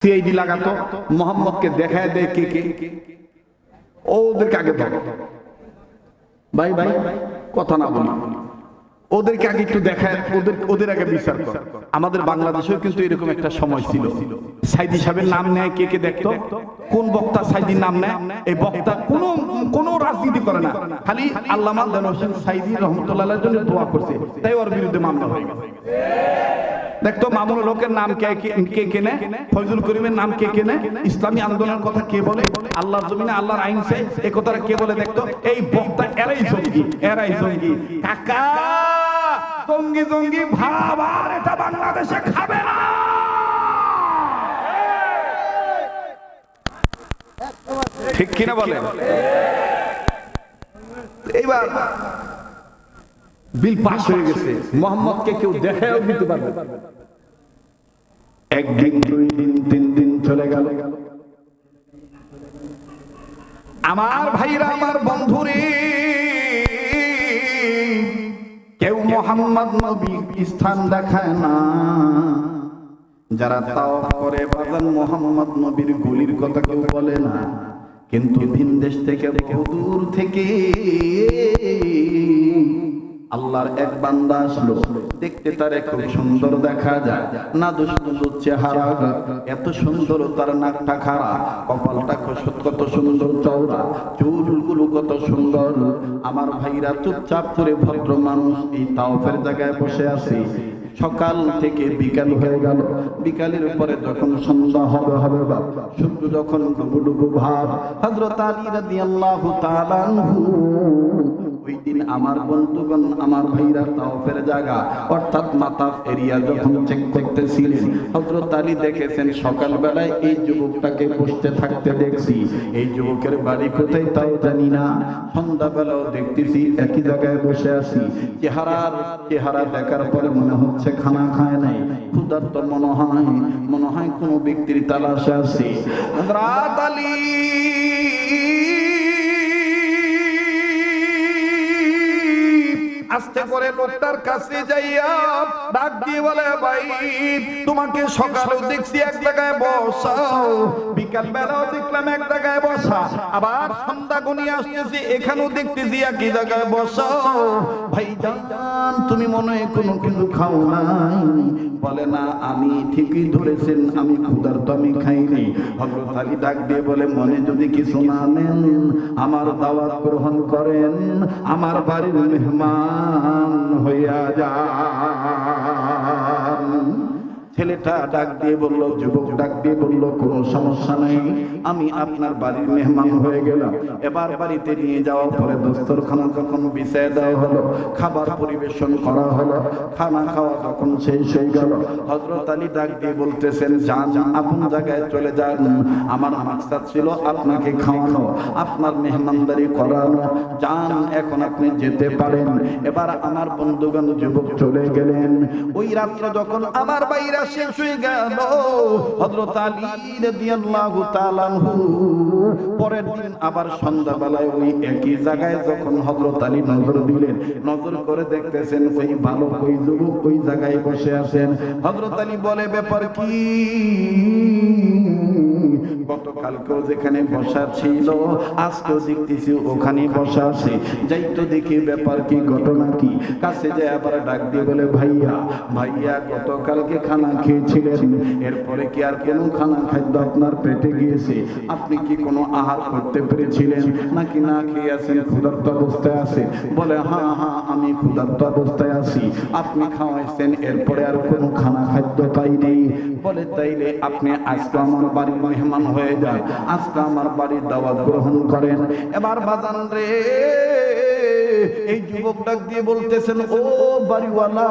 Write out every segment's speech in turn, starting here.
CID লাগাতো, মোহাম্মদকে দেখায় দেয় কে কে, ওদেরকে আগে ধরো। ভাই ভাই কথা না বলি, ওদেরকে আগে একটু দেখায়, ওদের আগে বিচার কর। আমাদের বাংলাদেশেও কিন্তু এরকম একটা সময় ছিল, সাইদি সাহেবের নাম নেয় কে কে দেখতো, কোন বক্তা সাইদির নাম নেয়, এই বক্তা কোনো রাজনীতি করে না, খালি আল্লামা দেলোয়ার হোসেন সাইদি রহমতুল্লাহর জন্য দোয়া করছে, তাই ওর বিরুদ্ধে মামলা হয়ে গেছে। দেখতো মামুনুল হকের নাম কে কেনে, ফজলুল করিমের নাম কে কেনে, ইসলামী আন্দোলনের কথা কে বলে, আল্লাহর জমিনে আল্লাহর আইন চাই এই কথাটা কে বলে, দেখতো এই বক্তা এরাই জঙ্গি কাকা, জঙ্গি জঙ্গি ভাব আর এটা বাংলাদেশে খাবে না। ঠিক কিনা বলে? এইবার বিল পাস হয়ে গেছে, মোহাম্মদকে কেউ দেখাও দিতে পারবে। একদিন, দুই দিন, তিন দিন চলে গেল। আমার ভাইরা, আমার বন্ধুরে, কেউ মোহাম্মদ নবী স্থান দেখায় না। যারা তাওয়াফ করে বাজান মোহাম্মদ নবীর গুলির কথা কেউ বলে না, কিন্তু ভিন দেশ থেকে বহু দূর থেকে আল্লাহর এক বান্দা আসলো, দেখতে তারে খুব সুন্দর দেখা যায়, না দুষ্টুর চেহারা, এত সুন্দর তার নাকটা খাড়া, কপালটা কত সুন্দর চওড়া, চুলগুলো কত সুন্দর। আমার ভাইরা চুপচাপ করে ভদ্র মানুষ এই তাওফের জায়গায় বসে আছে। সকাল থেকে বিকাল হয়ে গেল, বিকালের পরে যখন সন্ধ্যা হবে সূর্য যখন ডুবু ভাব, হযরত আলী রাদিয়াল্লাহু তাআলা আনহু ওই দিন আমার বন্ধুগণ, আমার ভাইরা তাওফের জায়গা অর্থাৎ মাতাফ এরিয়া যখন চেক করতেছিলেন, হযরত আলী দেখেছেন সকালবেলায় এই যুবকটাকে বসতে থাকতে দেখছি, এই যুবকের বাড়ি কোথায় তাও জানি না, সন্ধ্যাবেলাও দেখতেছি একই জায়গায় বসে আছি। চেহারা দেখার পরে মনে হচ্ছে খানা খায় নাই, ক্ষুধার্ত মনে হয় কোনো ব্যক্তির তালাশে আছে। হযরত আলী আস্তে করে লোকটার কাছে যাইয়া ডাক দিয়ে বলে, ভাই তোমাকে সকালেও দেখছি এক জায়গায় বসা, বিকাল বেলাও দেখলাম এক জায়গায় বসা, আবার সন্ধ্যা গনিয়ে আসতেছি এখানেও দেখতেছি একই জায়গায় বসা, ভাইজান তুমি মনে হয় কোনো কিছু খাও নাই? বলে না, আমি ঠিকই ধরেছেন, আমি ক্ষুধার্ত, আমি খাইনি। হযরত আলী ডাক দিয়ে বলে, মনে যদি কিছু না নেন আমার দাওয়াত গ্রহণ করেন, আমার বাড়ির মেহমান হইয়া যান। ছেলেটা ডাক দিয়ে বলল, যুবক ডাক দিয়ে বলল, কোনো সমস্যা নাই, আমি আপনার বাড়ির মেহমান হয়ে গেলাম। এবার বাড়িতে নিয়ে যাওয়ার পরে দস্তরখানা যখন বিছায় দেওয়া হলো, খাবার পরিবেশন করা হলো, খানা খাওয়া যখন শেষ হয়ে গেল, হযরত আলী ডাক দিয়ে বলতেছেন, যান আপন জায়গায় চলে যান, আমার মাকসাদ ছিল আপনাকে খাওয়ানো, আপনার মেহমানদারি করানো, যান এখন আপনি যেতে পারেন। এবার আমার বন্ধুগণ যুবক চলে গেলেন। ওই রাত্রে যখন আমার বাইরা শেষ হয়ে গেল, হযরত আলী রাদিয়াল্লাহু তাআলা আনহু পরের দিন আবার সন্ধ্যাবেলায় ওই একই জায়গায় যখন হযরত আলী নজর দিলেন, নজর করে দেখতেছেন ওই ভালো ওই যুবক ওই জায়গায় বসে আছেন। হযরত আলী বলে, ব্যাপার কি? গতকালকেও যেখানে বসা ছিল আজকেও দেখতেছি ওখানে বসা আছে, যাই তো দেখি ব্যাপার কি, ঘটনা কি। কাছে যায় আবার ডাক দিয়ে বলে, ভাইয়া গতকালকে খানা খেয়েছিলেন, এরপরে কি আর কোনো খানা খাদ্য আপনার পেটে গিয়েছে? আপনি কি কোনো আহার করতে পেরেছিলেন নাকি না খেয়ে আছেন, ক্ষুধার্ত অবস্থায় আছে? বলে, হ্যাঁ আমি ক্ষুধার্ত অবস্থায় আছি, আপনি খাওয়াইছেন এরপরে আর কোনো খানা খাদ্য পাইনি। বলে, তাইলে আপনি আজকে আমার বাড়ির মেহমান হয়ে যান, আজকে আমার বাড়ির দাওয়াত গ্রহণ করেন। এবার বাজান রে, এই যুবক ডাক দিয়ে বলতেছেন, ও বাড়িওয়ালা,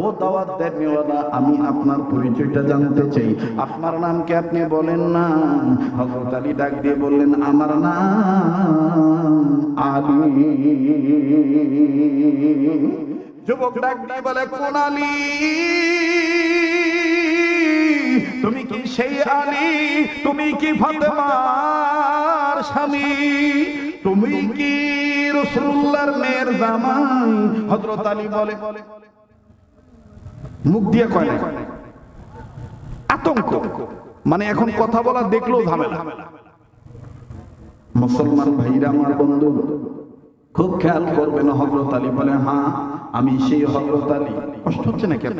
ও দাওয়াত দেনওয়ালা, আমি আপনার পরিচয়টা জানতে চাই, আপনার নাম কি আপনি বলেন না? হযরত আলী ডাক দিয়ে বললেন, আমার নাম আলী। যুবক ডাক দিয়ে বলে, কোন আলী? তুমি কি সেই আলী? তুমি কি ফাতেমার স্বামী? তুমি কি রাসূলুল্লাহর মেয়ের জামাই? হযরত আলী বলে, মুখ দিয়ে কয় না, আতঙ্ক। মানে এখন কথা বলা দেখলেও ঝামেলা। মুসলমান ভাইরা আমার বন্ধু খুব খেয়াল করবেন। হযরত আলী বলে, হ্যাঁ আমি সেই হযরত আলী। কষ্ট হচ্ছে না কেন?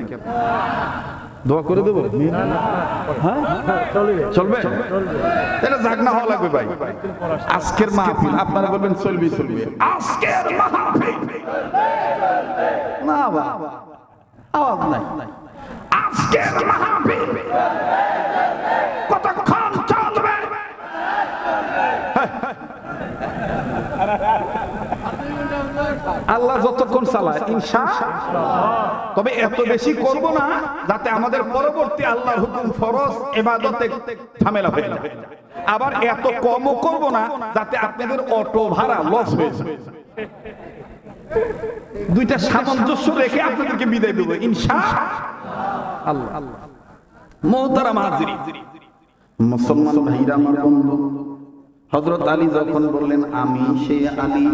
দোয়া করে দেবো? হ্যাঁ চলবে, তাহলে জাগনা হওয়া লাগবে ভাই। আজকের মাহফিল আপনারা বলবেন চলবে চলবে, আজকের মাহফিল না বাবা, আওয়াজ নাই। আজকের মাহফিল কতক্ষণ চলবে? আল্লাহ যতক্ষণ চালায় ইনশাআল্লাহ। তবে এত বেশি করব না যাতে আমাদের পরবর্তী আল্লাহর হুকুম ফরজ ইবাদতে ঝামেলা হয়ে যায়। আবার এত কমও করব না যাতে আপনাদের অটো ভাড়া লস হয়ে যায়। দুইটা সামঞ্জস্য রেখে আপনাদেরকে বিদায় দেব ইনশাআল্লাহ। মুহতারাম হাজিরিন, মুসলমান ভাইরা আমার বন্ধু, হযরত আলী যখন বললেন আমি সেই আলী,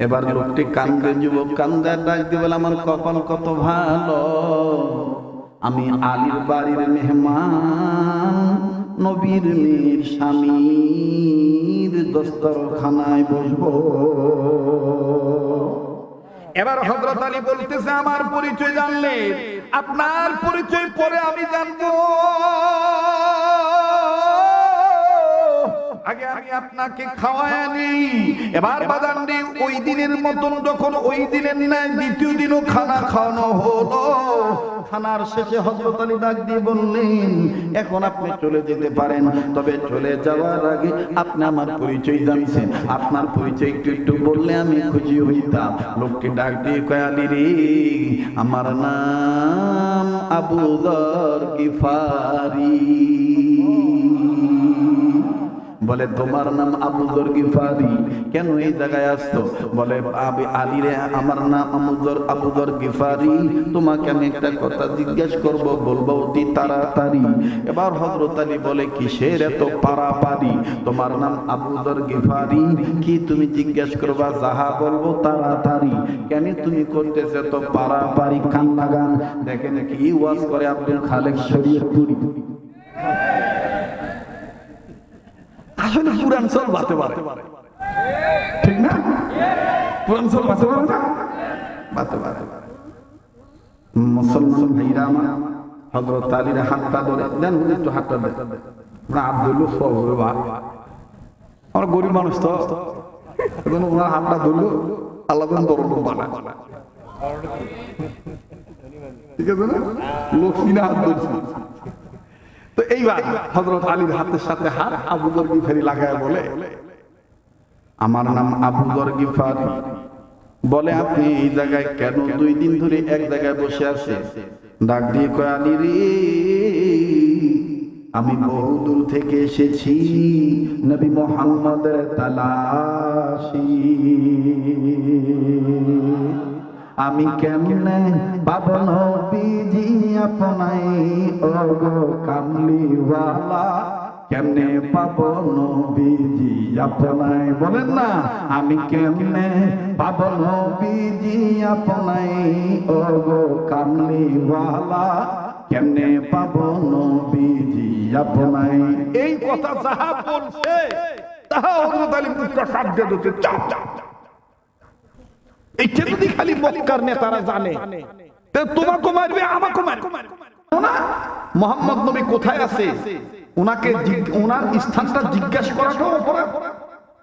এবার লোকটি কান্দে, যুবক কান্দে, ডাক দিয়ে বলে, আমার কপাল কত ভালো, আমি আলীর বাড়ির মেহমান, নবীর মেয়ের স্বামীর দস্তরখানায় বসবো। এবার হযরত আলী বলতেছে, আমার পরিচয় জানলে, আপনার পরিচয় পরে আমি জানবো, আগে আমি আপনাকে খাওয়ায় আনি। এবার বাদান্ডি ওই দিনের মতন যখন ওই দিনের ন্যায় দ্বিতীয় দিনও খানা খাওয়ানো হলো, খানার শেষে হযরত আলী ডাক দিয়ে বললেন, এখন আপনি চলে যেতে পারেন, তবে চলে যাওয়ার আগে আপনি আমার পরিচয় জানছেন, আপনার পরিচয় একটু একটু বললে আমি খুশি হইতাম। লোকটি ডাক দিয়ে কয়, আলী রে, আমার নাম আবু যর গিফারি। বলে, তোমার নাম আবু যর গিফারি, কেন এই জায়গায় আসছো? বলে, আলী রে, আমার নাম আবু যর গিফারি, তোমাকে আমি একটা কথা জিজ্ঞেস করব, বলবো অতি তাড়াতাড়ি। এবার হযরত আলী বলে, কিসের এত পারাপারি? তোমার নাম আবু যর গিফারি, কি তুমি জিজ্ঞেস করবা? যাহা বলবো তাড়াতাড়ি। কেন তুমি করতেছো তো পারাপারি? কান লাগান, দেখেন কি ওয়াজ করে আব্দুল খালেক শরীয়তপুরি। আসলে পুরান সব বাতে পারে, ঠিক না? পুরান সব বাতে পারে না, বাতে পারে। মুসলমান ভাইরা আমার, হযরত আলীর হাতটা ধরে দেন, একটু হাতটা দেন, আমরা আব্দুল বাবা, আমরা গরিব মানুষ তো, ওনার হাতটা ধরলো, আল্লাহ দরদ বানা, ঠিক আছে না? লক্ষ্মীনা হাত ধরছি। তো এইবার হযরত আলীর হাতের সাথে হাত আবু যর গিফারি লাগায় বলে, আমার নাম আবু যর গিফারি। বলে, আপনি এই জায়গায় কেন 2 দিন ধরে এক জায়গায় বসে আছেন? ডাক দিয়ে কয়, আলী রে, আমি বহুদূর থেকে এসেছি নবী মুহাম্মদের তালাশি। আমি কেমনে পাবো নবীজি আপনাই, ওগো কামলিওয়ালা, কেমনে পাবো নবীজি আপনাই? বলেন না, আমি কেমনে পাবো নবীজি আপনাই, ওগো কামলিওয়ালা, কেমনে পাবো নবীজি আপনাই? এই কথা যাহা বলছে তাহা হযরত আলী মুখটা সাবজে দিতে, চাপ চাপ। এইটা যদি খালি মক্কার নেতারা জানে, তাহলে তোমাকে মারবে, আমাকে মারবে না। মুহাম্মদ নবী কোথায় আছে, ওনাকে ওনার স্থানটা জিজ্ঞাসা করাটাও অপরাধ।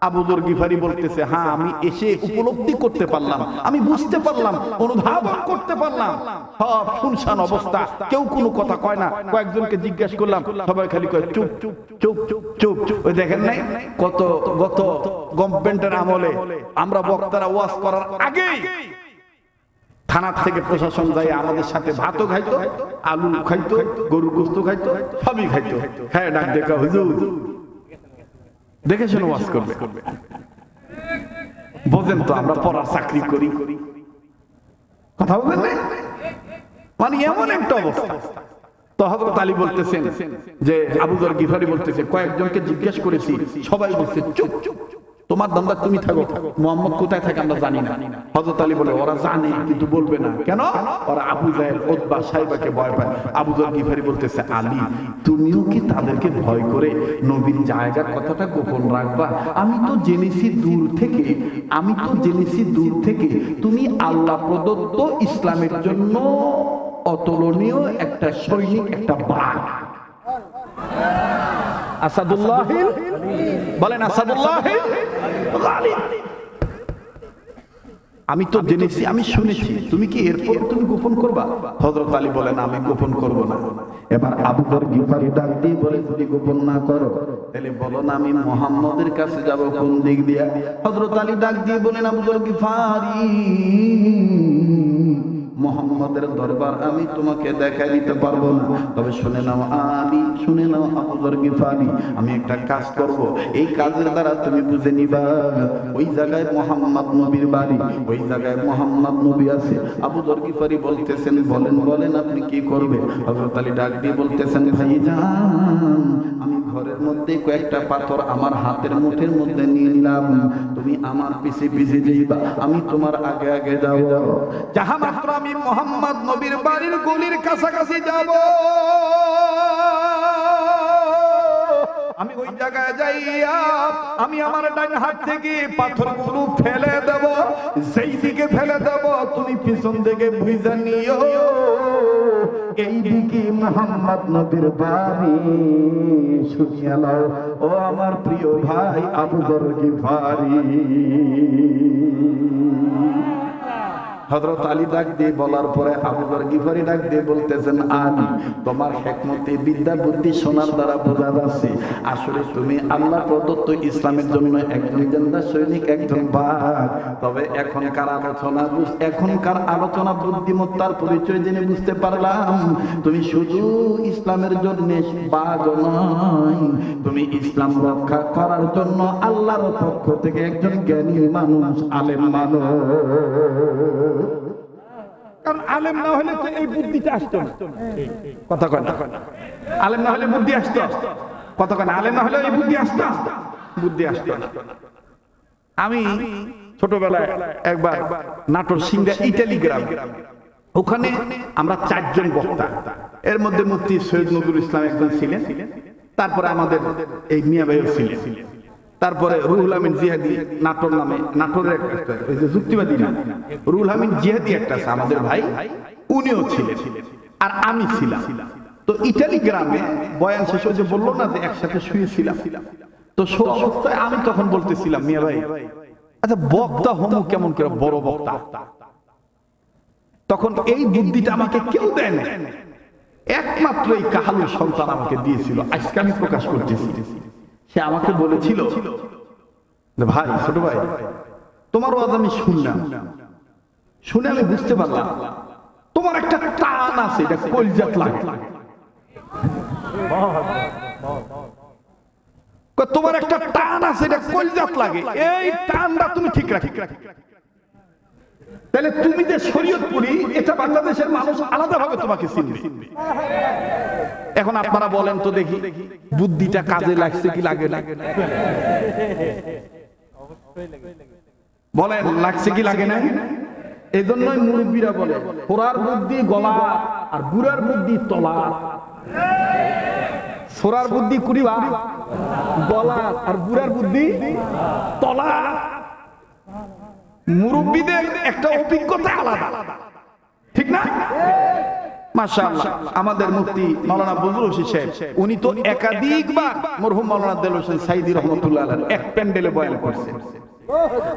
আবু যর গিফারি বলতেছে, হ্যাঁ আমি এসে উপলব্ধি করতে পারলাম, আমি বুঝতে পারলাম, অনুধাবন করতে পারলাম, সব শুনশান অবস্থা, কেউ কোনো কথা কয় না। কয়েকজনকে জিজ্ঞাসা করলাম, সবাই খালি কয় চুপ চুপ চুপ চুপ চুপ। ওই দেখেন নাই, গত গভর্নমেন্টের আমলে আমরা বক্তারা ওয়াজ করার আগেই থানার থেকে প্রশাসন যায় আমাদের সাথে ভাতও খাইতো, আলু খাইতো, গরুর গোশত খাইতো, সবই খাইতো। হ্যাঁ, ডাক দেখা, হুজুর দেখে শুনে ওয়াজ করবে। বোঝেন তো, আমরা পড়ার চাকরি করি, কথা বলবেন, মানে এমন একটা অবস্থা। তো হযরত আলী বলতেছেন যে, আবু যর গিফারি বলতেছে, কয়েকজনকে জিজ্ঞেস করেছি, সবাই বলছে চুপ চুপ। তোমার ধান্দা তুমি থাকো, মুহাম্মদ কোথায় থাকে আমরা জানি না। হযরত আলী বলে ওরা জানে কিন্তু বলবে না কেন? ওরা আবু জাহেল উতবা সাইবাকে ভয় পায়। আবু যর গিফারি বলতেছে আলী তুমিও কি তাদেরকে ভয় করে নবীর জায়গার কথাটা গোপন রাখবা? আমি তো জেনেছি দূর থেকে তুমি আল্লাহ প্রদত্ত ইসলামের জন্য অতুলনীয় একটা সৈনিক, একটা বাঘ। আসাদুল্লাহ বলেন আসাদুল্লাহ গালিব। আমি তো জেনেছি, আমি শুনেছি, তুমি কি এরপর তুমি গোপন করবা? হযরত আলী বলেন আমি গোপন করব না। এবার আবু যর গিফারি ডাক দিয়ে বলে যদি গোপন না করো তাহলে বলো না আমি মুহাম্মদের কাছে যাব কোন দিক দিয়া? হযরত আলী ডাক দিয়ে বলেন আবু যর গিফারি মুহাম্মদের দরবার আমি তোমাকে দেখাই দিতে পারবো না, তবে শুনে নাও আলী, শুনে নাও আবু যর গিফারি, আমি একটা কাজ করব, এই কাজের দ্বারা তুমি বুঝে নিবা ওই জায়গায় মুহাম্মদ নবীর বাড়ি, ওই জায়গায় মুহাম্মদ নবী আছে। আবু যর গিফারি বলতেছেন বলেন আপনি কি করবে? হযরত আলী ডাক দিয়ে বলতেছেন ভাইজান আমি ঘরের মধ্যে কয়েকটা পাথর আমার হাতের মুঠের মধ্যে নিয়ে নিলাম, তুমি আমার পিছে পিছে যাইবা, আমি তোমার আগে আগে যাব। যাহা মাত্র আমি মুহাম্মদ নবীর বাড়ির গলির কাছাকাছি যাব, আমি ওই জায়গায় যাইয়া আমি আমার ডান হাত থেকে পাথরগুলো ফেলে দেব, সেই দিকে ফেলে দেব তুমি পিছন থেকে বুঝে নিও এই দিকে মুহাম্মদ নবীর বাড়ি। শুনিয়া নাও ও আমার প্রিয় ভাই আবু যর গিফারি। হযরত আলী ডাক দিয়ে বলার পরে আবু যর গিফারি ডাক দিয়ে বলতেছেন আলী তোমার হিকমতে বিদ্যা বুদ্ধি শোনার দ্বারা বোঝা যাচ্ছে আসলে তুমি আল্লাহ প্রদত্ত ইসলামের জন্য একজন জিন্দা সৈনিক, একজন বাঘ। তবে এখনকার আলোচনা বুদ্ধিমত্তার পরিচয় জেনে বুঝতে পারলাম তুমি শুধু ইসলামের জন্য বাঘ নয়, তুমি ইসলাম রক্ষা করার জন্য আল্লাহর পক্ষ থেকে একজন জ্ঞানী মানুষ, আলেম মানুষ। কারণ আলেম না হলে তো এই বুদ্ধিটা আসতো না। কথা কয় না, আলেম না হলে বুদ্ধি আসতো। কথা কয় না, আলেম না হলে এই বুদ্ধি আসতো না। আমি ছোটবেলায় একবার নাটোর সিংড়া ইটালি গ্রাম, ওখানে আমরা 4 জন বক্তা, এর মধ্যে মুফতি সৈয়দ নজরুল ইসলাম একজন ছিলেন, তারপরে আমাদের এই মিয়া ভাইও ছিলেন, তারপরে রুহুল আমিন জিহাদি নাটোর নামে, নাটোরের একটা যুক্তিবাদী না, রুহুল আমিন জিহাদি একটা আছে আমাদের ভাই, উনিও ছিলেন, আর আমি ছিলাম। তো ইটালি গ্রামে বয়ান শেষ হয়ে বললো না যে একসাথে শুয়েছিলাম, তো অবস্থায় আমি তখন বলতেছিলাম মিয়া ভাই আচ্ছা বক্তা হমু কেমন করে বড় বক্তা? তখন এই বুদ্ধিটা আমাকে কেউ দেয় না, একমাত্র এই কাহালুর সন্তান আমাকে দিয়েছিল, আজকে আমি প্রকাশ করতেছি। সে আমাকে বলেছিল ভাই, ছোট ভাই তোমার ওয়াজ আমি শুনলাম, শুনে আমি বুঝতে পারলাম তোমার একটা টান আছে, এটা কলিজাত লাগে, তোমার একটা টান আছে, এটা কলিজাত লাগে, এই টানটা তুমি ঠিক রাখি। তাহলে তুমি যে শরীয়তপুরি, এটা বাংলাদেশের মানুষ আলাদাভাবে তোমাকে চিনবে। এখন আপনারা বলেন তো দেখি বুদ্ধিটা কাজে লাগছে কি লাগে না? বলেন লাগছে কি লাগে না? এই জন্যই মুরব্বীরা বলে পোড়ার বুদ্ধি গলা আর বুড়ার বুদ্ধি তলা। সোরার বুদ্ধি কুড়িবা গলা আর বুড়ার বুদ্ধি তলা। মুরব্বীদের একটা অভিজ্ঞতা আলাদা, ঠিক না? মাশাআল্লাহ, আমাদের মুফতি মাওলানা বজলুল হোসেন সাহেব, উনি তো একাধিকবার মরহুম মাওলানা দেলোয়ার হোসেন সাইদি রহমাতুল্লাহ আলাইহি এক প্যান্ডেলে বয়ান করছেন,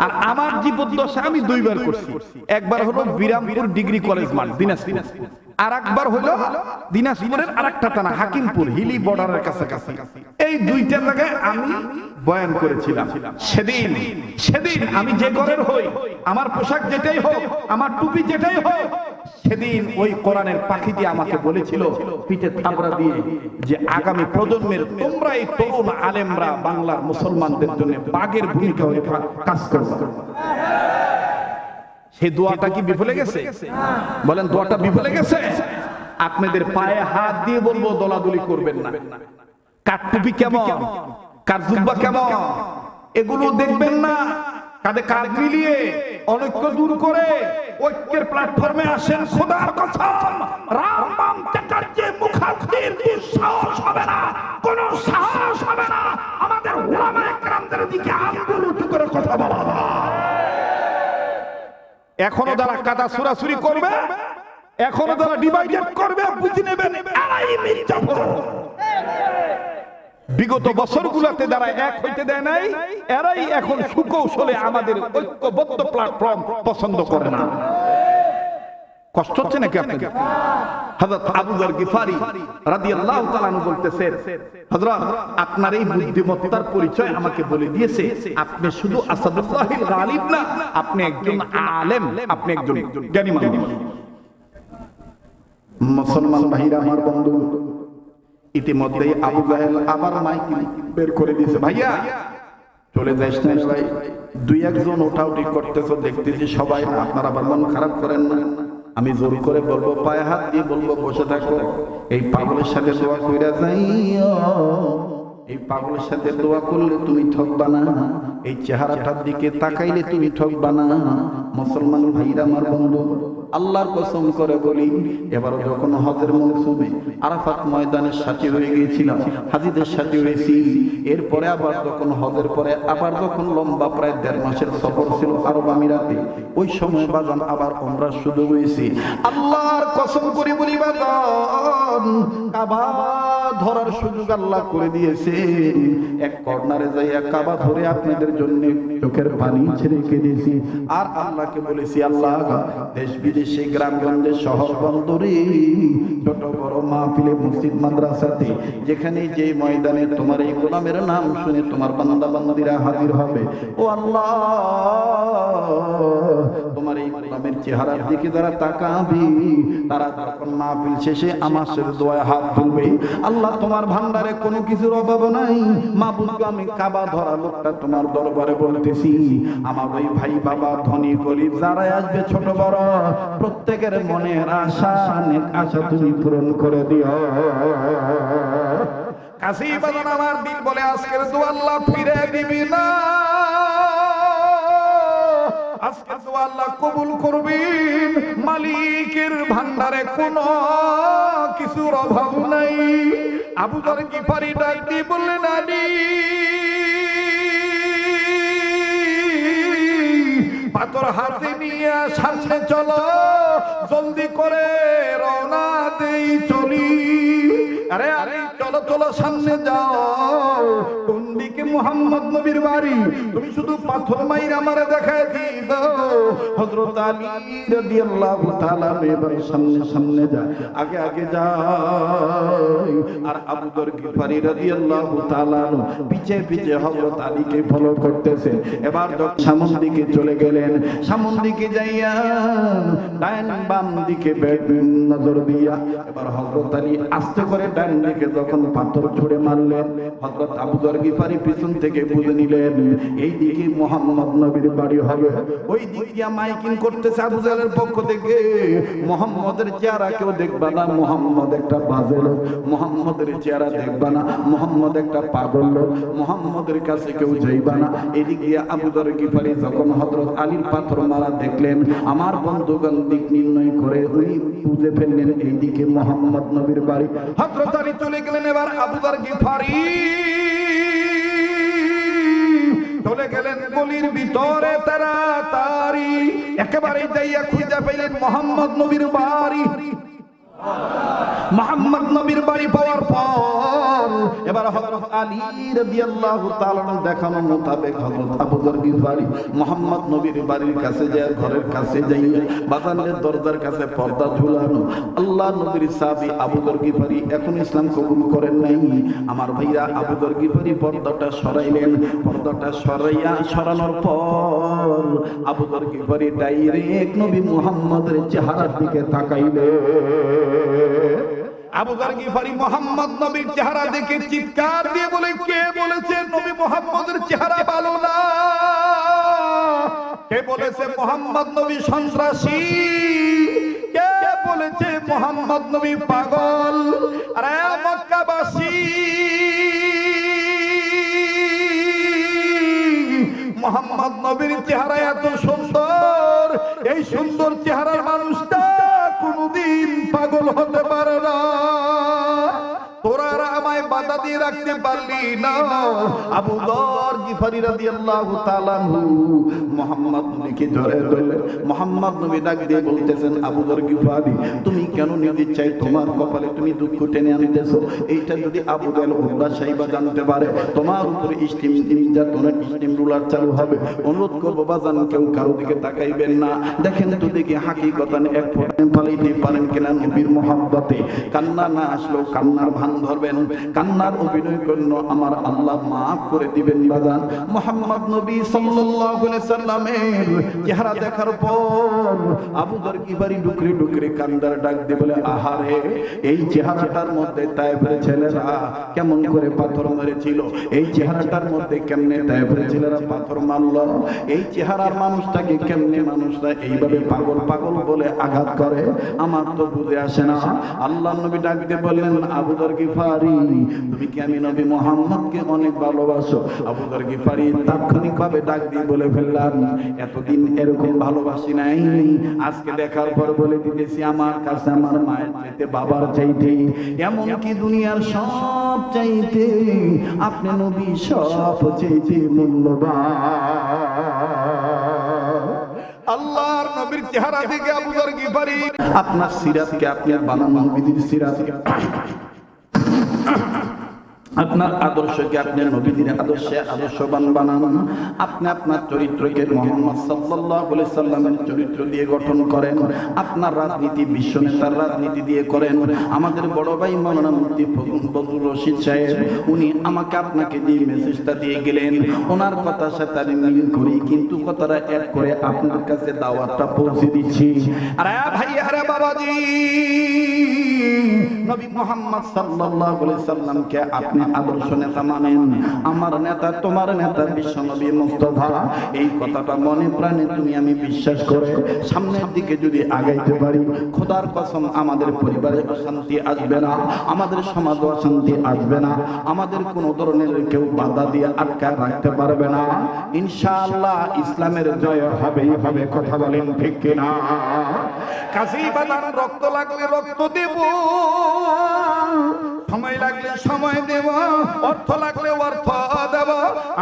আর আমার জীবদ্দশা আমি 2 বার করছি। একবার হলো বিরামপুর ডিগ্রি কলেজ মাঠ দিনাজপুর, আর একবার হলো দিনাজপুরের আরেকটা থানা হাকিমপুর হিলি বর্ডারের কাছাকাছি। এই 2টা জায়গায় আমি বয়ান করেছিলাম। সেদিন আমি যে ঘরের হই, আমার পোশাক যেটাই হোক, আমার টুপি যেটাই হোক, সেদিন ওই কোরআনের পাখিটি আমাকে বলেছিল পিঠে থাপড়া দিয়ে যে আগামী প্রজন্মের তোমরা এই তরুণ আলেমরা বাংলার মুসলমানদের জন্য বাঘের ভূমিকা হয়ে কাজ করবে। সেই দোয়াটা কি বিফলে গেছে? বলেন দোয়াটা বিফলে গেছে? আপনাদের পায়ে হাত দিয়ে বলবো দলাদলি করবেন না। কার টুপি কেমন, কার জুব্বা কেমন, এগুলো দেখবেন না, কাঁধে কাঁধ মিলিয়ে অনৈক্য দূর করে ঐক্যের প্ল্যাটফর্মে আসেন। খোদার কসম, রামবাম চ্যাটার্জি মুখার্জির দুঃসাহস হবে না, কোন সাহস হবে না আমাদের উলামায়ে কেরামদের দিকে আঙ্গুল উঁচু করে কথা বলা। এখনো যারা কাদা সুরাসুরি করবে, এখনো যারা ডিভাইডেড করবে, বুঝে নেবেন এরাই মির্জাফর। বিগত বছরগুলোতে যারা এক হইতে দেয় নাই, এরাই এখন সুকৌশলে আমাদের ঐক্যবদ্ধ প্ল্যাটফর্ম পছন্দ করে না। কষ্ট হচ্ছে নাকি আপনাদের? হযরত আবু যর গিফারি রাদিয়াল্লাহু তাআলা আনহু বলতেছেন, হযরত আপনার এই বুদ্ধিমত্তার পরিচয় আমাকে বলে দিয়েছে, আপনি শুধু আসাদুল্লাহিল গালিব না, আপনি একজন আলেম, আপনি একজন জ্ঞানী মানুষ। মুসলমান ভাইরা, আমার বন্ধু, ইতিমধ্যেই আবু জাহেল আবার মাইক বের করে দিয়েছে। ভাইয়া চলে যাস না ভাই, দুই একজন ওঠাউঠি করতেছো দেখতেছি সবাই, না আপনারা আবার মন খারাপ করেন না। আমি জোর করে বলবো, পায়ে হাত দিয়ে বলবো বসে থাকো, এই পাগলের সাথে দোয়া কইরা যাইও। এই পাগলের সাথে দোয়া করলে তুমি ঠকবা না, এই চেহারাটার দিকে তাকাইলে তুমি ঠকবা না। মুসলমান ভাইরা, আমার বন্ধু, আল্লাহর কসম করে বলি, এবার যখন হজের মৌসুমে আরাফাত ময়দানের সাথী হয়ে গিয়েছিলাম, হাজীদের সাথী হয়েছি, এরপরে আবার যখন হজের পরে আবার যখন লম্বা প্রায় 1.5 মাসের সফর ছিল আরব আমিরাতে, ওই সময় বাজান আবার উমরার সুযোগ হয়েছে। আল্লাহর কসম করে বলি বাজান, কাবা ধরার সুযোগ আল্লাহ করে দিয়েছে। এক কর্নারে যাইয়া কাবা ধরে আপনাদের জন্য চোখের পানি ছেড়ে কেঁদেছি, আর আল্লাহকে বলেছি, আল্লাহ দেশ বিদেশে গ্রামগঞ্জে শহর বন্দরে ছোট বড় মাহফিলে মসজিদ মাদ্রাসাতে যেখানে যে ময়দানে তোমার এই গোলামের নাম শুনে তোমার বান্দা বান্দিরা হাজির হবে, ও আল্লাহ তোমার এই গোলামের চেহারার দিকে যারা তাকাবে, তারা যখন মাহফিল শেষে আমার সাথে দোয়ায় হাত তুলবে, আল্লাহ তোমার ভান্ডারে কোনো কিছুর অভাব নাই। মাবুদ, আমি কাবা ধরা লোকটা তোমার দরবারে বলতেছি, আমার ওই ভাই বাবা ধনী গরিব যারা আসবে ছোট বড় প্রত্যেকের মনের আশা অনেক আশা তুমি পূরণ করে দিও। কাশী বাজান আমার দিল বলে, আজকের দোয়া আল্লাহ ফিরে দিবি না, আজকে দোয়া আল্লাহ কবুল করবেন। মালিকের ভান্ডারে কোনো কিছুর অভাব নাই। আবু যর গিফারি ডাক দিয়ে বললেন, আলী পাথর হাতে নিয়ে সামনে চলো, জলদি করে রওনা দেই চলি। আরে আরে চলো চলো সামনে যাও, কোন দিকে মুহাম্মদ নবীর বাড়ি, তুমি শুধু পাথর মাইরা আমারে দেখায় দিও। হযরত আলী রাদিয়াল্লাহু তাআলা এবার সামনে সামনে যায়, আগে আগে যায়, আর আবু যর গিফারি রাদিয়াল্লাহু তাআলা পিছে পিছে হযরত আলীকে ফলো করতেছে। এবার যখন সামন দিকে চলে গেলেন, সামন দিকে যাইয়া ডান বাম দিকে নজর দিয়া এবার হযরত আলী আস্তে করে ডান দিকে যখন পাথর ছুঁড়ে মারলেন, হযরত আবু যর গিফারি পিছন থেকে বুঝে নিলেন এই দিকে মুহাম্মদ নবীর বাড়ি হবে। ওই দিক দিয়া মাইকিং করতেছে আবু জাহেলের পক্ষ থেকে, মুহাম্মদের চেহারা কেউ দেখবা না, মুহাম্মদ একটা বাজে লোক, মুহাম্মদের চেহারা দেখবা না, মুহাম্মদ একটা পাগল লোক, মুহাম্মদের কাছে কেউ যাইবা না। এদিক দিয়া আবু যর গিফারি যখন হযরত আলীর পাথর মারা দেখলেন, আমার বন্ধুগণ দিক নির্ণয় করে উনি বুঝে ফেললেন এইদিকে মুহাম্মদ নবীর বাড়ি। হযরত আলী চলে গেলেন, এবার আবু যর গিফারি চলে গেলেন গলির ভিতরে তাড়াতাড়ি, একেবারে যাইয়া খুঁজে পেলেন মুহাম্মদ নবীর বাড়ি। মুহাম্মদ নবীর বাড়ি পাওয়ার পর এবার হযরত আলী রাদিয়াল্লাহু তাআলা দেখানো মোতাবেক হযরত আবু যর গিফারি মুহাম্মদ নবীর বাড়ির কাছে যায়, ঘরের কাছে যাইয়া বাজারের দরজার কাছে পর্দা ঝুলানো। আল্লাহ নবীর সাহাবী আবু যর গিফারি এখন ইসলাম কবুল করেন নাই। আমার ভাইরা, আবু যর গিফারি পর্দাটা সরাইলেন, পর্দাটা সরানোর পর আবু যর গিফারি ডাইরেক্ট নবী মুহাম্মদের চেহারার দিকে তাকাইলেন। আবু যর গিফারি মুহাম্মদ নবীর চেহারা দেখে চিৎকার দিয়ে বলে, কে বলেছে নবী মুহাম্মদের চেহারা ভালো না? কে বলেছে মুহাম্মদ নবী সন্ত্রাসী? কে বলেছে মুহাম্মদ নবী পাগল? আরে মক্কাবাসী, মোহাম্মদ নবীর চেহারা এত সুন্দর, এই সুন্দর চেহারার মানুষটা কোনদিন পাগল হতে পারে না। তোরা আমায় বাধা দিয়ে রাখতে পারলি না। আবু যর গিফারি রাদিয়াল্লাহু তাআলা আনহু মুহাম্মদ নবীকে ধরে ধরলেন। মুহাম্মদ নবী ডাক দিয়ে বলতেছেন, আবু যর গিফারি, তুমি কেন নিজে চাই তোমার কপালে তুমি দুঃখ টেনে আনতেছো? এইটা যদি আবু জাহেল উতবা সাইবা জানতে পারে, তোমার উপরে স্টিম নির্যাতনের স্টিম রুলার চালু হবে। অনুরোধ করবো বাজান, কেউ কারো দিকে তাকাইবেন না। দেখেন তো দেখি হাকিকতান এক ফোঁটা পালাইতে পারেন কিনা নবীর মুহাব্বতে। কান্না না আসলেও কান্নার ভান ধরবেন, কান্নার অভিনয় করল, আমার আল্লাহ মাফ করে দিবেন বাজান। মুহাম্মদ নবী সাল্লাল্লাহু আলাইহি সাল্লামের চেহারা দেখার পর আবু যর গিফারি ডুকরে ডুকরে কান্দার ডাক দিয়ে বলে, আহারে, এই চেহারাটার মধ্যে তায়েফের ছেলেরা কেমন করে পাথর মেরেছিল, এই চেহারাটার মধ্যে কেমনে তায়েফের ছেলেরা পাথর মারল, এই চেহারার মানুষটাকে কেমনে মানুষরা এইভাবে পাগল পাগল বলে আঘাত করে, আমার তো বুঝে আসে না। আল্লাহ নবী ডাক দিয়ে বললেন, আবু যর গিফারি, তুমি কি আমি নবী মুহাম্মদকে অনেক ভালোবাসো? আবু যর গিফারি তাৎক্ষণিকভাবে ডাক দিয়ে বলে ফেললাম, এতদিন এরকম ভালোবাসি নাই, আজকে দেখার পর বলে দিতেছি, আমার কাছে আমার মায়ের চাইতে, বাবার চাইতে, এমনকি দুনিয়ার সব চাইতে আপনি নবী সব চাইতে মূল্যবান। আল্লাহর নবীর চেহারা থেকে আবু যর গিফারি আপনার সিরাতকে, আপনার বানানো নবীর সিরাতকে, আপনার আদর্শকে আপনার নবীদের আদর্শে আদর্শবান বানান। আপনি আপনার চরিত্রকে মুহাম্মদ সাল্লাল্লাহু আলাইহি সাল্লামের চরিত্র দিয়ে গঠন করেন। আপনার রাজনীতি বিশ্ব নেতার রাজনীতি দিয়ে করেন। আমাদের বড় ভাই মাওলানা মুফতি ফজলুর রশিদ সাহেব, উনি আমাকে আপনাকে যে মেসেজটা দিয়ে গেলেন, ওনার কথার সাথে আমি মিল করি, কিন্তু কথাটা এক করে আপনার কাছে দাওয়াতটা পৌঁছে দিচ্ছি। আরে ভাই, আরে বাবাজি, নবী মুহাম্মদ সাল্লাল্লাহু আলাইহি সাল্লামকে আপনি আদর্শ নেতা মানেন। আমার নেতা, তোমার নেতা বিশ্ব নবী মুস্তাফা। এই কথাটা মনে প্রাণে তুমি আমি বিশ্বাস করে সামনের দিকে যদি আগাইতে পারি, খোদার কসম আমাদের পরিবারে অশান্তি আসবে না, আমাদের সমাজে অশান্তি আসবে না, আমাদের কোনো ধরনের কেউ বাধা দিয়ে আটকায় রাখতে পারবে না। ইনশাআল্লাহ ইসলামের জয় হবেই হবে। কথা বলেন ঠিক কিনা? কাশি বাদান, রক্ত লাগলে রক্ত দেব, সময় লাগলে সময় দেব, অর্থ লাগলে অর্থ দেব।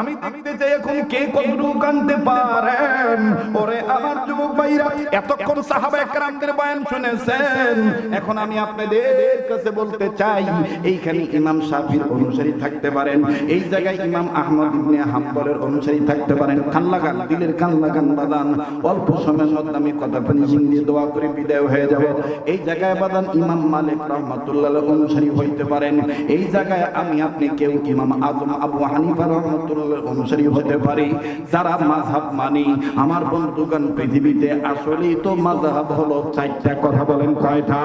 আমি দেখতে চাই এখন কে কতটুকু কানতে পারেন। ওরে আমার যুবক ভাইরা, এতক্ষণ সাহাবায়ে কেরামদের বয়ান শুনেছেন, এখন আমি আপনাদের কাছে বলতে চাই, এইখানে ইমাম শাফির অনুসারী থাকতে পারেন, এই জায়গায় ইমাম আহমদ ইবনে হাম্বলের অনুসারী থাকতে পারেন। কান লাগান, দিলের কান লাগান বাদান। অল্প সময়ের মধ্যে আমি কথা ফিনিশিং দিয়ে দোয়া করে বিদায় হয়ে যাব। এই জায়গায় বাদান ইমাম মালিক রাহমাতুল্লাহ অনুসারী হইতে পারেন। এই জায়গায় আমি আপনি কেউ ইমাম আযম আবু হানিফা রাহমাতুল্লাহ অনুসারী হতে পারি। যারা মাযহাব মানি, আমার বন্ধুগণ, পৃথিবীতে আসলেই তো মাযহাব হলো চারটা। কথা বলেন কয়টা?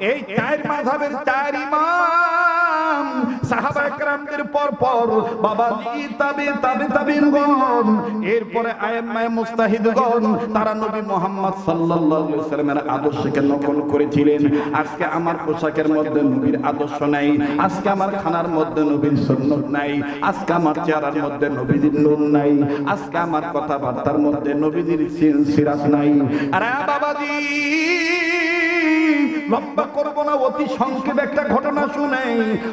এই চার মাযহাবের চার ইমাম সাহাবায়ে কেরামদের পর পর বাবাজি তাবিঈন, এরপরে আয়েম্মায়ে মুজতাহিদগণ, তারা নবী মুহাম্মদ সাল্লাল্লাহু আলাইহি ওয়াসাল্লামের আদর্শকে নকল করেছিলেন। আজকে আমার পোশাকের মধ্যে নবীর আদর্শ নাই, আজকে আমার খানার মধ্যে নবীর সুন্নাত নাই, আজকে আমার চেহারার মধ্যে নবীর নূর নাই, আজকে আমার কথাবার্তার মধ্যে নবীর সিরাত নাই। আরে বাবাজি, লম্বা করব না, অতি সংক্ষেপে একটা ঘটনা শুনে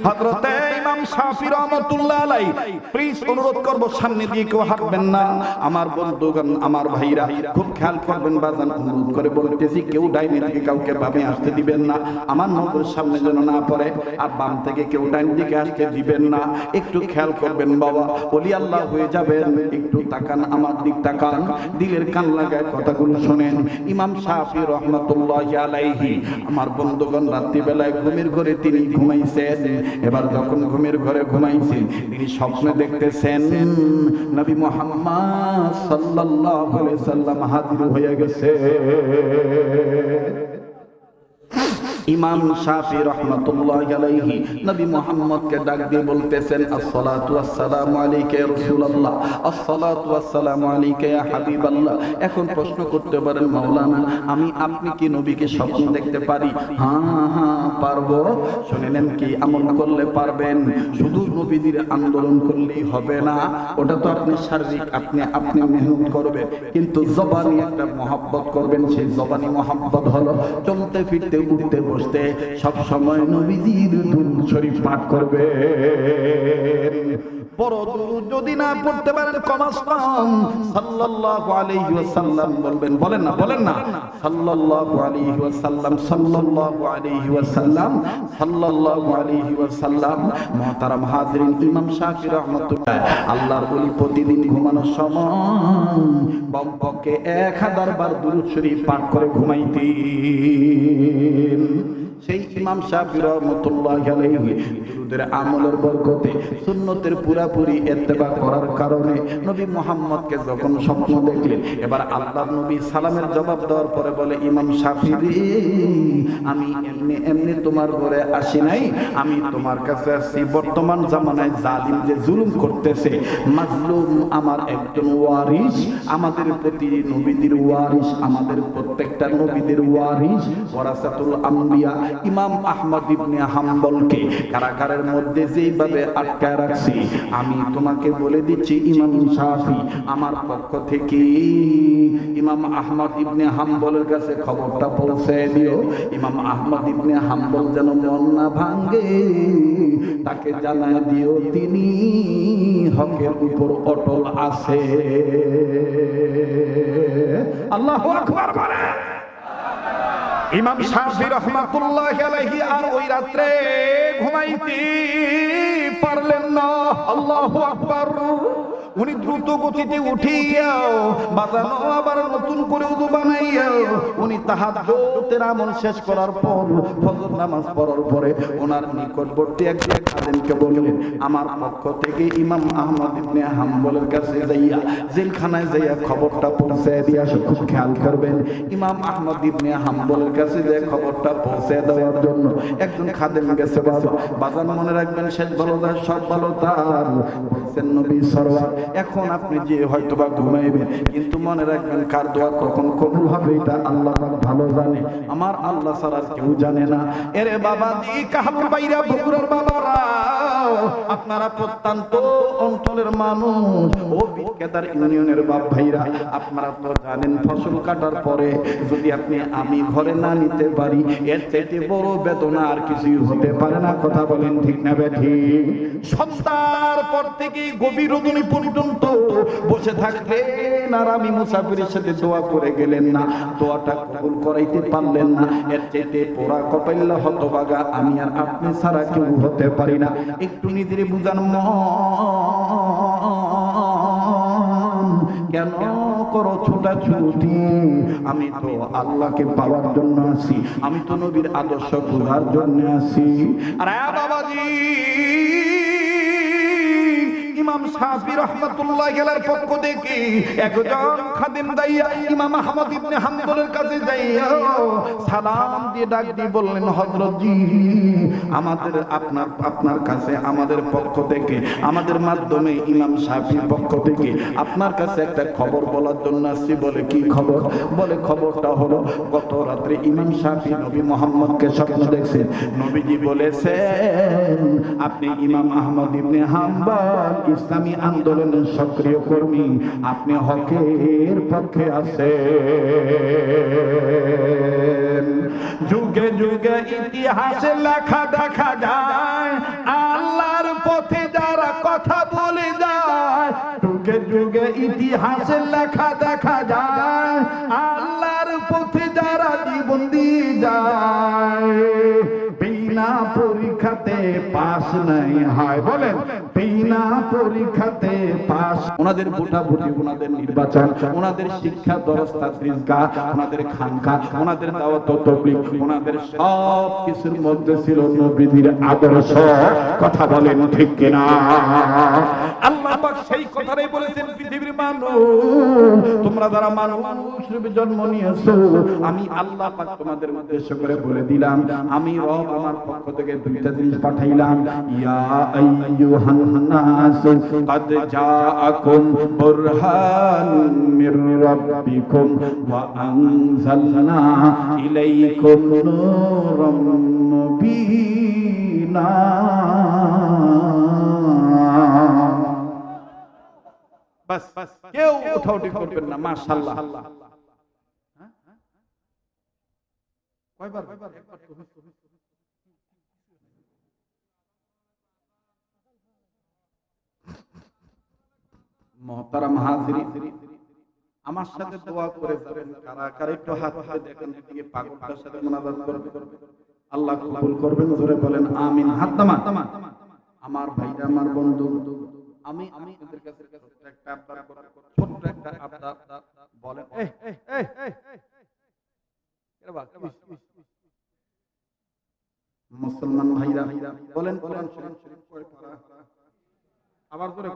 হযরত ইমাম শাফি রাহমাতুল্লাহ আলাইহি, প্লিজ অনুরোধ করব সামনে দিয়ে কেউ হাঁটবেন না। আমার বন্ধুগণ, আমার ভাইরা, খুব খেয়াল করবেন বাজান, অনুরোধ করে বলতেছি, কেউ ডাইনে থেকে কাউকে বামে আসতে দিবেন না, আমার নজরের সামনে যেন না পড়ে, আর বাম থেকে কেউ ডাইন দিকে আসতে দিবেন না। একটু খেয়াল করবেন বাবা, ওলি আল্লাহ হয়ে যাবেন। একটু তাকান, আমার দিক তাকান, দিলের কান লাগায় কথাগুলো শুনেন। ইমাম শাফি রাহমাতুল্লাহি আলাইহি, আমার বন্ধুগণ, রাত্রিবেলায় ঘুমের ঘরে তিনি ঘুমাইছেন। এবার যখন ঘুমের ঘরে ঘুমাইছেন, তিনি স্বপ্নে দেখতেছেন নবী মুহাম্মদ সাল্লাল্লাহু আলাইহি সাল্লাম হাজির হয়ে গেছে। ইমাম শাফি রাহমাতুল্লাহি আলাইহি নবী মুহাম্মদকে ডাক দিয়ে বলতেছেন, আসসালাতু ওয়াসসালামু আলাইকা ইয়া রাসূলুল্লাহ, আসসালাতু ওয়াসসালামু আলাইকা ইয়া হাবিবাল্লাহ। এখন প্রশ্ন করতে পারেন, মাওলানা আপনি কি নবীকে স্বপ্ন দেখতে পারি? হ্যাঁ পারবো। শুনে নেন, কি আমল করলে পারবেন? শুধু নবীদের আন্দোলন করলেই হবে না, ওটা তো আপনি শারীরিক আপনি মেহনত করবেন, কিন্তু জবানি একটা মহব্বত করবেন। সেই জবানি মহব্বত হলো চলতে ফিরতে উঠতে বসতে সব সময় নবীজির দুরূদ শরীফ পাঠ করবে। বড় দুরূদ যদি না পড়তে পারেন, কমাস কম সাল্লাল্লাহু আলাইহি ওয়াসাল্লাম বলবেন। বলেন না সাল্লাল্লাহু আলাইহি ওয়াসাল্লাম, সাল্লাল্লাহু আলাইহি ওয়াসাল্লাম, সাল্লাল্লাহু আলাইহি ওয়াসাল্লাম। মুহতারাম হাজিরিন, ইমাম শাফি রাহমাতুল্লাহ আল্লাহর ওলি প্রতিদিন ঘুমানোর সময় কমপক্ষে 1000 বার দুরূদ শরীফ পাঠ করে ঘুমাইতেন। সেই ইমাম শাফি রাহমাতুল্লাহি আলাইহি দুরূদের আমলের বরকতে সুন্নতের পুরাপুরি ইত্তেবা করার কারণে নবী মুহাম্মদকে যখন স্বপ্ন দেখলেন, এবার আল্লাহর নবী সালামের জবাব দেওয়ার পরে বলে, ইমাম শাফি রে, আমি এমনি তোমার ঘরে আসি নাই, আমি তোমার কাছে আসছি বর্তমান জামানায় জালিম যে জুলুম করতেছে, মাজলুম আমার একজন ওয়ারিস, আমাদের প্রতি নবীদের ওয়ারিস, আমাদের প্রত্যেকটা নবীদের ওয়ারিস ওয়ারাসাতুল আম্বিয়া ইমাম আহমদ ইবনে হাম্বলকে কারাগারের মধ্যে যেইভাবে আটকায় রাখছি, আমি তোমাকে বলে দিচ্ছি ইমাম শাফি, আমার পক্ষ থেকে ইমাম আহমদ ইবনে হাম্বলের কাছে খবরটা পৌঁছে দিও। ইমাম আহমদ ইবনে হাম্বল যেন মন না ভাঙ্গে, তাকে জানায় দিও তিনি হকের উপর অটল আছে। আল্লাহু আকবার বলে। ইমাম শাফি রাহমাতুল্লাহি আলাইহি আর ওই রাত্রে ঘুমাইতে পারলেন না। আল্লাহু আকবার। উনি দ্রুত গতিতে উঠিয়াও বাজানো আবার নতুন করে ওযু বানাইয়াও উনি তাহাজ্জুদের আমল শেষ করার পর ফজর নামাজ পড়ার পরে ওনার নিকটবর্তী একজন খাদেমকে বললেন, আমার পক্ষ থেকে ইমাম আহমদ ইবনে হাম্বলের কাছে যাইয়া জেলখানায় যাইয়া খবরটা পৌঁছে দিয়ে আসো। খুব খেয়াল করবেন, ইমাম আহমদ ইবনে হাম্বলের কাছে যে খবরটা পৌঁছে দেওয়ার জন্য একজন খাদেম গেছে। বাজান মনে রাখবেন, শেষ ভালো তার সব ভালো তার। বলছেন নবী সরওয়ার, এখন আপনি যে হয়তোবা ঘুমাইবেন, কিন্তু মনে রাখবেন কার দোয়া কখন কবুল হবে এটা আল্লাহ পাক ভালো জানে, আমার আল্লাহ ছাড়া কেউ জানে না। এরে বাবাজি, কাহাবুর বাইরা, বগুড়ার বাবারা, আপনারা প্রত্যন্ত অঞ্চলের মানুষ, ও বিক্রেতার ইউনিয়নের বাপ ভাইরা, আপনারা তো জানেন ফসল কাটার পরে যদি আমি ঘরে না নিতে পারি, এর চাইতে বড় বেদনা আর কিছুই হতে পারে না। কথা বলেন ঠিক না বেঠিক? সন্ধ্যার পর থেকে গভীর রজনী পর্যন্ত বসে থাকলেন আর আমি মুসাফিরের সাথে দোয়া করে গেলেন না, দোয়াটা কবুল করাইতে পারলেন না। এর চাইতে পোড়া কপাইল্লা হতভাগা আমি আর আপনি ছাড়া কেউ হতে পারি না। একটু নিজের বুঝান, কেন করো ছোটাছুটি? আমি তো আল্লাহকে পাওয়ার জন্য আছি, আমি তো নবীর আদর্শ বোঝার জন্য আছি। আরে বাবাজি, ইমাম শাফি রাহমাতুল্লাহি আলাইহির পক্ষ থেকে একজন খাদেম দাইয়া ইমাম আহমদ ইবনে হাম্বলের কাছে যাইয়া সালাম দিয়ে ডাক দিয়ে বললেন, হযরত জি, আমাদের আপনার কাছে আমাদের পক্ষ থেকে, আমাদের মাধ্যমে ইমাম শাফির পক্ষ থেকে আপনার কাছে একটা খবর বলার জন্য আসছি। বলে কি খবর? বলে খবরটা হলো, গত রাত্রে ইমাম শাফি নবী মুহাম্মদকে স্বপ্ন দেখছেন। নবীজি বলেছেন আপনি ইমাম আহমদ ইবনে হাম্বল ইসলামী আন্দোলনের সক্রিয় কর্মী, আপনি হকের পক্ষে আছেন। যুগে যুগে ইতিহাসে লেখা দেখা যায়, আল্লাহর পথে যারা কথা বলে যায়। যুগে যুগে ইতিহাসে লেখা দেখা যায়, আল্লাহর পথে যারা জীবন দিয়ে যায়। বিনা পরীক্ষাতে পাস নাই হয়, বলেন বিনা পরীক্ষাতে পাস। ওনাদের ভোটাভুটি, ওনাদের নির্বাচন, ওনাদের শিক্ষা ব্যবস্থা, রিজগাহ, ওনাদের খানকা, ওনাদের দাওয়াত ও তাবলীগ, ওনাদের সব কিছুর মধ্যে ছিল নবীদের আদর্শ। কথা বলেন ঠিক কিনা? আল্লাহ পাক সেই কথাটাই বলেছেন, পৃথিবীর মানুষ, তোমরা যারা মানুষ রূপে জন্ম নিয়েছো, আমি আল্লাহ পাক তোমাদের উদ্দেশ্য করে বলে দিলাম, আমি রব আমার পক্ষ থেকে দুইটা জিনিস পাঠাইলাম। ইয়া আইয়ুহান নাস কাদ জাআকুম বুরহানুম মির রাব্বিকুম ওয়া আনজালনা ইলাইকুম নূরাম মুবিনা। বাস কেউ উঠাউঠি করবেন না। মাশাআল্লাহ। কয়বার? মুহতারাম হাজিরিন, আমার সাথে দোয়া করে যাবেন। কারা কারা একটু হাত তুলে দেখেন, এদিকে পাগলটার সাথে মুনাজাত করবে, আল্লাহ কবুল করবেন। জোরে বলেন আমিন। হাত নামা। আমার ভাইরা, আমার বন্ধু, আমি আপনাদের কাছে ছোট্ট একটা আবদার বলেন। মুসলমান ভাইরা বলেন, কোরআন শরীফ কয় পারা? আবার জোরে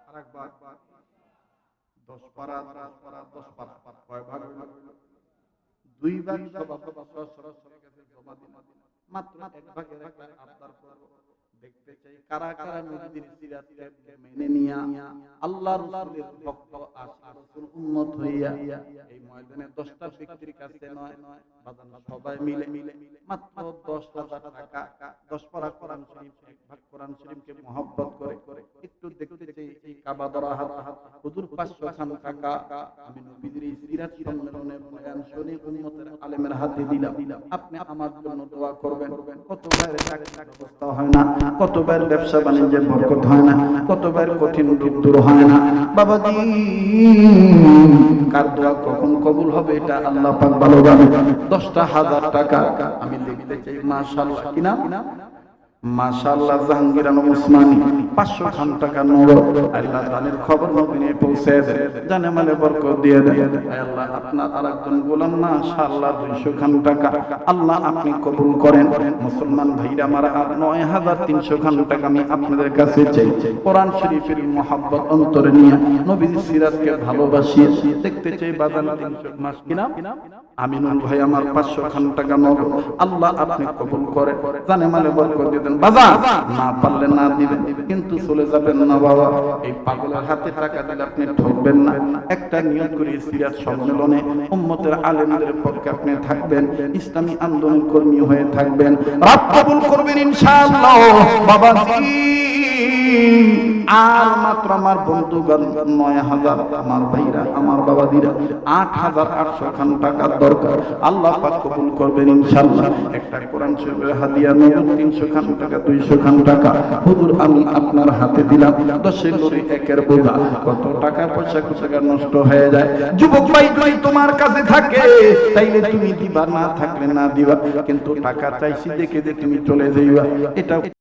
আরেকবার। 10 পারা, 10 পারা। কয় ভাগ? 2 ভাগ। সরাসরি কাছে জমা দিন। মাত্র 1 ভাগের একটা আবদার করব। দেখতে চাই কারা কারা নবীর সিরাতকে মেনে নিয়া আল্লাহর রাসূলের ভক্ত, আশিক রাসূল উম্মত হইয়া এই ময়দানে 10টা ব্যক্তির কাছে নয়, বাজান সবাই মিলে মাত্র 10,000 টাকা, 10 পারা কোরআন শরীফ, 1 ভাগ কোরআন শরীফকে মহব্বত করে একটু দেখতে চাই এই কাবা দরা হাত হুজুর 500 খান টাকা আমি নবীর সিরাত সম্মেলনে বয়ান শুনে উম্মতের আলেমের হাতে দিলাম। আপনি আমার জন্য দোয়া করবেন। কত ভাইয়ের চাকরির ব্যবস্থা হয় না, কত ভাইয়ের ব্যবসা বাণিজ্যে বরকত হয় না, কত ভাইয়ের কঠিন রূপ দূর হয় না। বাবাজি, কার দোয়া কখন কবুল হবে এটা আল্লাহ পাক ভালো জানেন। 10,000 টাকা আমি দেখতে চাই। মাশাআল্লাহ। কি নাম? মাশাআল্লাহ জাহাঙ্গীর আলম উসমানী। 500 খান টাকা নগদ। আল্লাহ দানের খবর নবীনে পৌঁছে দেন, জানে মালে বরকত দিয়ে দেন। আল্লাহ আপনার আরেকজন গোলাম মাশাআল্লাহ 200 খান টাকা আল্লাহ আপনি কবুল করেন। মুসলমান ভাইরা আমার, আর 9,300 খান টাকা আমি আপনাদের কাছে চাই। কোরআন শরীফের মহব্বত অন্তরে নিয়ে নবীর সিরাতকে ভালোবাসি দেখতে চাই। বাজান 300 মাস। কি নাম? আমিনুল ভাই আমার 500 খান টাকা নগদ আল্লাহ আপনি কবুল করেন, জানে মালে বরকত দিয়ে দেন। বাজান না পারলে না দিবেন, কিন্তু চলে যাবেন না বাবা। এই পাগলের হাতে টাকা দিলে আপনি ঠকবেন না। একটা নিয়ত করে সিরাত সম্মেলনে উম্মতের আলেমদের পক্ষে আপনি থাকবেন, ইসলামী আন্দোলন কর্মী হয়ে থাকবেন। রব কবুল করবেন ইনশাআল্লাহ। বাবাজি, আর মাত্র আমার বন্ধুগণ 9,000, আমার ভাইরা, আমার বাবাদিরা 8,800 খান টাকা দরকার। আল্লাহ পাক কবুল করবেন ইনশাআল্লাহ। একটা কোরআন শরীফের হাদিয়া নগদ 300 খান টাকা, 200 খান টাকা হুজুর আমি আপনার হাতে দিলাম। 10 লরি একের বোঝা, কত টাকা পয়সা কোথাকার নষ্ট হয়ে যায়। যুবক ভাই, যদি তোমার কাছে থাকে তাইলে তুমি দিবা, না থাকলে না দিবা, কিন্তু টাকা চাইছি দেখে যে তুমি চলে যাইবা, এটা